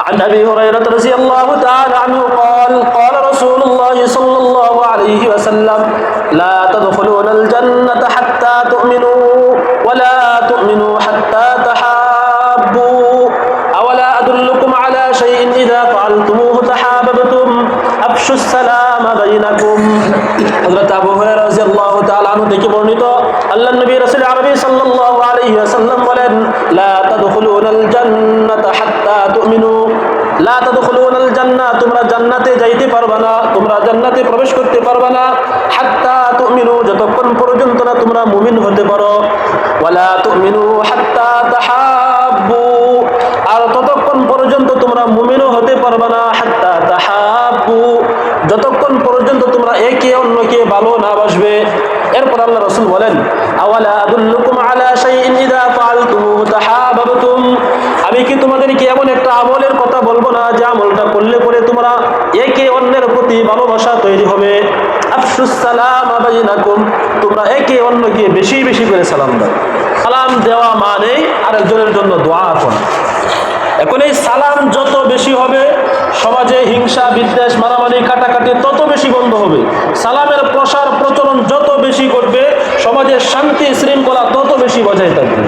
عن أبي هريرة رضي الله تعالى عنه قال قال رسول الله صلى الله عليه وسلم لا تدخلون الجنة حتى تؤمنوا ولا تؤمنوا حتى تحابوا أولا أدلكم على شيء إذا فعلتموه تحاببتم أفشوا السلام بينكم حضرت أبو هريرة رضي الله تعالى عنه থেকে বর্ণিত আল্লাহর নবী রাসূল আরবি সাল্লাল্লাহু আলাইহি ওয়াসাল্লাম বলেন লা তাদখুলুনাল জান্নাতা হাত্তা তুমিনু লা তাদখুলুনাল জান্নাহ তোমরা জান্নাতে যাইতে পারবে না তোমরা জান্নাতে প্রবেশ করতে পারবে না হাত্তা তুমিনু যতক্ষণ পর্যন্ত না তোমরা মুমিন হতে পারো ওয়ালা তুমিনু হাত্তা তাহাব্বু আর ততক্ষণ পর্যন্ত তোমরা মুমিনও হতে পারবে না হাত্তা তাহাব্বু যতক্ষণ পর্যন্ত তোমরা একে অন্যকে ভালো না বাসবে এরপর আল্লাহ রাসূল বলেন আওয়ালা আদুল্লুকুম আলা শাইইন ইযা ফাআলতুমু তাহাবাবতুম আমি কি তোমাদেরকে এমন একটা আমলের কথা বলবো না যে আমলটা করলে পরে তোমরা একে অন্যের প্রতি ভালোবাসা তৈরি হবে আফশুস সালাম বাইনাকুম তোমরা একে অন্যকে বেশি বেশি করে সালাম দাও সালাম দেওয়া মানে আরেকজনের জন্য দোয়া করা এখন এই সালাম যত বেশি হবে সমাজে হিংসা বিদ্বেষ মারামারি কাটাকাটি তত বেশি বন্ধ হবে সালামের প্রসার প্রচলন যত বেশি করবে সমাজের শান্তি শৃঙ্খলা তত বেশি বজায় থাকবে